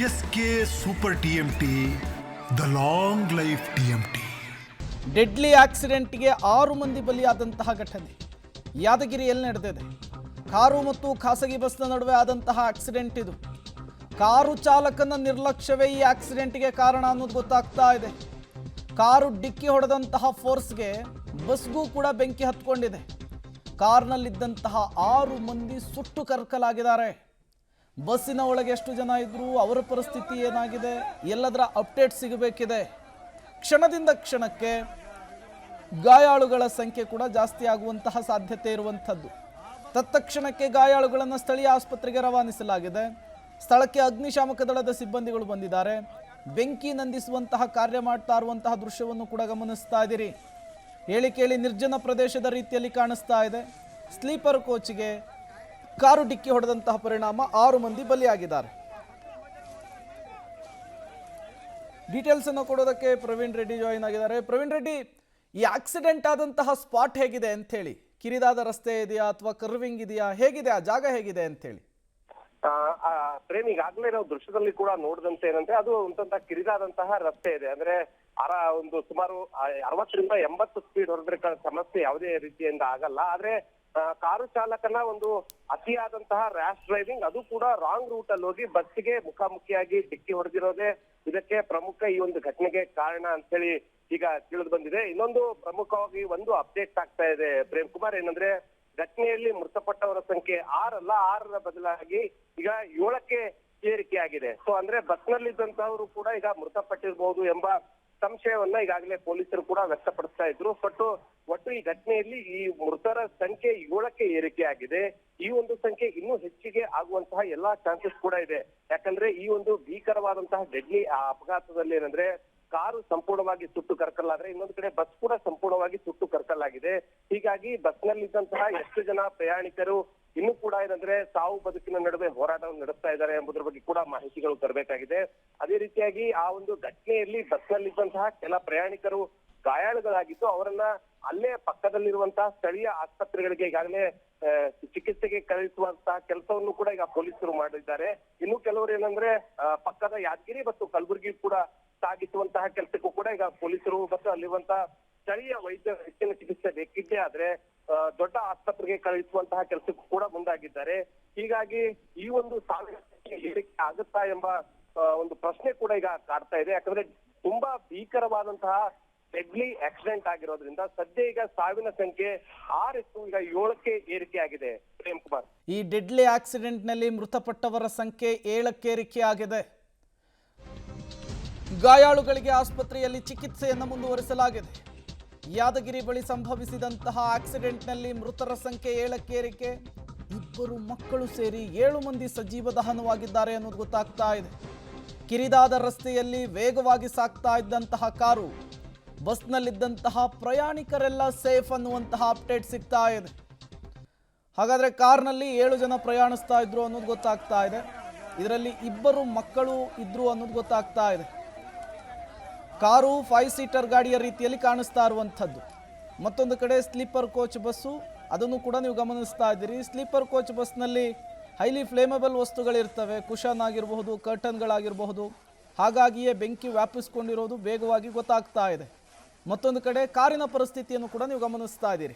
S K super TMT, the long life TMT. Deadly ಆಕ್ಸಿಡೆಂಟ್ಗೆ 6 ಮಂದಿ ಬಲಿಯಾದಂತಹ ಘಟನೆ ಯಾದಗಿರಿಯಲ್ಲಿ ನಡೆದಿದೆ. ಕಾರು ಮತ್ತು ಖಾಸಗಿ ಬಸ್ನ ನಡುವೆ ಆದಂತಹ ಆಕ್ಸಿಡೆಂಟ್ ಇದು. ಕಾರು ಚಾಲಕನ ನಿರ್ಲಕ್ಷ್ಯವೇ ಈ ಆಕ್ಸಿಡೆಂಟ್ಗೆ ಕಾರಣ ಅನ್ನೋದು ಗೊತ್ತಾಗ್ತಾ ಇದೆ. ಕಾರು ಡಿಕ್ಕಿ ಹೊಡೆದಂತಹ ಫೋರ್ಸ್ಗೆ ಬಸ್ಗೂ ಕೂಡ ಬೆಂಕಿ ಹತ್ಕೊಂಡಿದೆ. ಕಾರ್ನಲ್ಲಿದ್ದಂತಹ 6 ಮಂದಿ ಸುಟ್ಟು ಕರಕಲಾಗಿದ್ದಾರೆ. ಬಸ್ಸಿನ ಒಳಗೆ ಎಷ್ಟು ಜನ ಇದ್ರು, ಅವರ ಪರಿಸ್ಥಿತಿ ಏನಾಗಿದೆ, ಎಲ್ಲದರ ಅಪ್ಡೇಟ್ ಸಿಗಬೇಕಿದೆ. ಕ್ಷಣದಿಂದ ಕ್ಷಣಕ್ಕೆ ಗಾಯಾಳುಗಳ ಸಂಖ್ಯೆ ಕೂಡ ಜಾಸ್ತಿ ಆಗುವಂತಹ ಸಾಧ್ಯತೆ ಇರುವಂಥದ್ದು. ತತ್ಕ್ಷಣಕ್ಕೆ ಗಾಯಾಳುಗಳನ್ನು ಸ್ಥಳೀಯ ಆಸ್ಪತ್ರೆಗೆ ರವಾನಿಸಲಾಗಿದೆ. ಸ್ಥಳಕ್ಕೆ ಅಗ್ನಿಶಾಮಕ ದಳದ ಸಿಬ್ಬಂದಿಗಳು ಬಂದಿದ್ದಾರೆ. ಬೆಂಕಿ ನಂದಿಸುವಂತಹ ಕಾರ್ಯ ಮಾಡ್ತಾ ಇರುವಂತಹ ದೃಶ್ಯವನ್ನು ಕೂಡ ಗಮನಿಸ್ತಾ ಇದ್ದೀರಿ. ಹೇಳಿ ಕೇಳಿ ನಿರ್ಜನ ಪ್ರದೇಶದ ರೀತಿಯಲ್ಲಿ ಕಾಣಿಸ್ತಾ ಇದೆ. ಸ್ಲೀಪರ್ ಕೋಚ್ಗೆ ಕಾರು ಡಿಕ್ಕಿ ಹೊಡೆದಂತಹ ಪರಿಣಾಮ 6 ಮಂದಿ ಬಲಿಯಾಗಿದ್ದಾರೆ. ಡೀಟೇಲ್ಸ್ ಅನ್ನು ಕೊಡೋದಕ್ಕೆ ಪ್ರವೀಣ್ ರೆಡ್ಡಿ ಜಾಯಿನ್ ಆಗಿದ್ದಾರೆ. ಪ್ರವೀಣ್ ರೆಡ್ಡಿ, ಈ ಆಕ್ಸಿಡೆಂಟ್ ಆದಂತಹ ಸ್ಪಾಟ್ ಹೇಗಿದೆ ಅಂತ ಹೇಳಿ, ಕಿರಿದಾದ ರಸ್ತೆ ಇದೆಯಾ ಅಥವಾ ಕರ್ವಿಂಗ್ ಇದೆಯಾ, ಹೇಗಿದೆ ಆ ಜಾಗ ಹೇಗಿದೆ ಅಂತ ಹೇಳಿ? ಪ್ರೇಮ್, ಈಗಾಗಲೇ ನಾವು ದೃಶ್ಯದಲ್ಲಿ ಕೂಡ ನೋಡಿದಂತೆ ಏನಂದ್ರೆ ಅದು ಒಂದಂತ ಕಿರಿದಾದಂತಹ ರಸ್ತೆ ಇದೆ. ಅಂದ್ರೆ ಒಂದು ಸುಮಾರು 60ರಿಂದ 80 ಸ್ಪೀಡ್ ಹೊರದ್ರೆ ಸಮಸ್ಯೆ ಯಾವುದೇ ರೀತಿಯಿಂದ ಆಗಲ್ಲ. ಆದ್ರೆ ಕಾರು ಚಾಲಕನ ಒಂದು ಅತಿಯಾದಂತಹ ರ್ಯಾಶ್ ಡ್ರೈವಿಂಗ್, ಅದು ಕೂಡ ರಾಂಗ್ ರೂಟ್ ಅಲ್ಲಿ ಹೋಗಿ ಬಸ್ಸಿಗೆ ಮುಖಾಮುಖಿಯಾಗಿ ಡಿಕ್ಕಿ ಹೊಡೆದಿರೋದೇ ಇದಕ್ಕೆ ಪ್ರಮುಖ ಈ ಒಂದು ಘಟನೆಗೆ ಕಾರಣ ಅಂತ ಹೇಳಿ ಈಗ ತಿಳಿದು ಬಂದಿದೆ. ಇನ್ನೊಂದು ಪ್ರಮುಖವಾಗಿ ಒಂದು ಅಪ್ಡೇಟ್ ಆಗ್ತಾ ಇದೆ ಪ್ರೇಮ್ ಕುಮಾರ್, ಏನಂದ್ರೆ ಘಟನೆಯಲ್ಲಿ ಮೃತಪಟ್ಟವರ ಸಂಖ್ಯೆ 6ರ ಬದಲಾಗಿ ಈಗ 7ಕ್ಕೆ ಏರಿಕೆಯಾಗಿದೆ. ಸೊ ಅಂದ್ರೆ ಬಸ್ನಲ್ಲಿದ್ದಂತಹವರು ಕೂಡ ಈಗ ಮೃತಪಟ್ಟಿರಬಹುದು ಎಂಬ ಸಂಶಯವನ್ನ ಈಗಾಗಲೇ ಪೊಲೀಸರು ಕೂಡ ವ್ಯಕ್ತಪಡಿಸ್ತಾ ಇದ್ರು. ಒಟ್ಟು ಈ ಘಟನೆಯಲ್ಲಿ ಈ ಮೃತರ ಸಂಖ್ಯೆ 7ಕ್ಕೆ ಏರಿಕೆಯಾಗಿದೆ. ಈ ಒಂದು ಸಂಖ್ಯೆ ಇನ್ನೂ ಹೆಚ್ಚಿಗೆ ಆಗುವಂತಹ ಎಲ್ಲಾ ಚಾನ್ಸಸ್ ಕೂಡ ಇದೆ. ಯಾಕಂದ್ರೆ ಈ ಒಂದು ಭೀಕರವಾದಂತಹ ಡೆಡ್ಲಿ ಅಪಘಾತದಲ್ಲಿ ಏನಂದ್ರೆ ಕಾರು ಸಂಪೂರ್ಣವಾಗಿ ಸುಟ್ಟು ಕರಕಲಾದ್ರೆ, ಇನ್ನೊಂದು ಕಡೆ ಬಸ್ ಕೂಡ ಸಂಪೂರ್ಣವಾಗಿ ಸುಟ್ಟು ಕರಕಲಾಗಿದೆ. ಹೀಗಾಗಿ ಬಸ್ನಲ್ಲಿದ್ದಂತಹ ಎಷ್ಟು ಜನ ಪ್ರಯಾಣಿಕರು ಇನ್ನೂ ಕೂಡ ಏನಂದ್ರೆ ಸಾವು ಬದುಕಿನ ನಡುವೆ ಹೋರಾಟವನ್ನು ನಡೆಸ್ತಾ ಇದ್ದಾರೆ ಎಂಬುದರ ಬಗ್ಗೆ ಕೂಡ ಮಾಹಿತಿಗಳು ತರಬೇಕಾಗಿದೆ. ಅದೇ ರೀತಿಯಾಗಿ ಆ ಒಂದು ಘಟನೆಯಲ್ಲಿ ಬಸ್ನಲ್ಲಿದ್ದಂತಹ ಕೆಲ ಪ್ರಯಾಣಿಕರು ಗಾಯಾಳುಗಳಾಗಿದ್ದು ಅವರನ್ನ ಅಲ್ಲೇ ಪಕ್ಕದಲ್ಲಿರುವಂತಹ ಸ್ಥಳೀಯ ಆಸ್ಪತ್ರೆಗಳಿಗೆ ಈಗಾಗಲೇ ಚಿಕಿತ್ಸೆಗೆ ಕಳುಹಿಸುವಂತಹ ಕೆಲಸವನ್ನು ಕೂಡ ಈಗ ಪೊಲೀಸರು ಮಾಡಿದ್ದಾರೆ. ಇನ್ನು ಕೆಲವರು ಏನಂದ್ರೆ ಪಕ್ಕದ ಯಾದಗಿರಿ ಮತ್ತು ಕಲಬುರಗಿ ಕೂಡ ಸಾಗಿಸುವಂತಹ ಕೆಲಸಕ್ಕೂ ಕೂಡ ಈಗ ಪೊಲೀಸರು ಮತ್ತು ಅಲ್ಲಿರುವಂತಹ ಸ್ಥಳೀಯ ಹೆಚ್ಚಿನ ಚಿಕಿತ್ಸೆ ಬೇಕಿದ್ದೇ ಆದ್ರೆ ದೊಡ್ಡ ಆಸ್ಪತ್ರೆಗೆ ಕಳುಹಿಸುವಂತಹ ಕೆಲಸಕ್ಕೂ ಕೂಡ ಮುಂದಾಗಿದ್ದಾರೆ. ಹೀಗಾಗಿ ಈ ಒಂದು ಸಾವಿನ ಏರಿಕೆ ಆಗುತ್ತಾ ಎಂಬ ಒಂದು ಪ್ರಶ್ನೆ ಕೂಡ ಈಗ ಕಾಡ್ತಾ ಇದೆ. ಯಾಕಂದ್ರೆ ತುಂಬಾ ಭೀಕರವಾದಂತಹ ಡೆಡ್ಲಿ ಆಕ್ಸಿಡೆಂಟ್ ಆಗಿರೋದ್ರಿಂದ ಸದ್ಯ ಈಗ ಸಾವಿನ ಸಂಖ್ಯೆ 6 ಇತ್ತು, ಈಗ 7ಕ್ಕೆ ಏರಿಕೆ ಆಗಿದೆ. ಪ್ರೇಮ್ ಕುಮಾರ್, ಈ ಡೆಡ್ಲಿ ಆಕ್ಸಿಡೆಂಟ್ ನಲ್ಲಿ ಮೃತಪಟ್ಟವರ ಸಂಖ್ಯೆ 7ಕ್ಕೆ ಏರಿಕೆ ಆಗಿದೆ. ಗಾಯಾಳುಗಳಿಗೆ ಆಸ್ಪತ್ರೆಯಲ್ಲಿ ಚಿಕಿತ್ಸೆಯನ್ನು ಮುಂದುವರಿಸಲಾಗಿದೆ. ಯಾದಗಿರಿ ಬಳಿ ಸಂಭವಿಸಿದಂತಹ ಆಕ್ಸಿಡೆಂಟ್ನಲ್ಲಿ ಮೃತರ ಸಂಖ್ಯೆ 7ಕ್ಕೆ ಏರಿಕೆ. 2 ಮಕ್ಕಳು ಸೇರಿ 7 ಮಂದಿ ಸಜೀವ ದಹನವಾಗಿದ್ದಾರೆ ಅನ್ನೋದು ಗೊತ್ತಾಗ್ತಾ ಇದೆ. ಕಿರಿದಾದ ರಸ್ತೆಯಲ್ಲಿ ವೇಗವಾಗಿ ಸಾಗ್ತಾ ಇದ್ದಂತಹ ಕಾರು, ಬಸ್ನಲ್ಲಿದ್ದಂತಹ ಪ್ರಯಾಣಿಕರೆಲ್ಲ ಸೇಫ್ ಅನ್ನುವಂತಹ ಅಪ್ಡೇಟ್ ಸಿಗ್ತಾ ಇದೆ. ಹಾಗಾದ್ರೆ ಕಾರ್ನಲ್ಲಿ 7 ಜನ ಪ್ರಯಾಣಿಸ್ತಾ ಇದ್ರು ಅನ್ನೋದು ಗೊತ್ತಾಗ್ತಾ ಇದೆ. ಇದರಲ್ಲಿ 2 ಮಕ್ಕಳು ಇದ್ರು ಅನ್ನೋದು ಗೊತ್ತಾಗ್ತಾ ಇದೆ. ಕಾರು 5 ಸೀಟರ್ ಗಾಡಿಯ ರೀತಿಯಲ್ಲಿ ಕಾಣಿಸ್ತಾ ಇರುವಂಥದ್ದು. ಮತ್ತೊಂದು ಕಡೆ ಸ್ಲೀಪರ್ ಕೋಚ್ ಬಸ್ಸು, ಅದನ್ನು ಕೂಡ ನೀವು ಗಮನಿಸ್ತಾ ಇದ್ದೀರಿ. ಸ್ಲೀಪರ್ ಕೋಚ್ ಬಸ್ನಲ್ಲಿ ಹೈಲಿ ಫ್ಲೇಮಬಲ್ ವಸ್ತುಗಳಿರ್ತವೆ, ಕುಷನ್ ಆಗಿರಬಹುದು, ಕರ್ಟನ್ಗಳಾಗಿರಬಹುದು. ಹಾಗಾಗಿಯೇ ಬೆಂಕಿ ವ್ಯಾಪಿಸ್ಕೊಂಡಿರೋದು ವೇಗವಾಗಿ ಗೊತ್ತಾಗ್ತಾ ಇದೆ. ಮತ್ತೊಂದು ಕಡೆ ಕಾರಿನ ಪರಿಸ್ಥಿತಿಯನ್ನು ಕೂಡ ನೀವು ಗಮನಿಸ್ತಾ ಇದ್ದೀರಿ.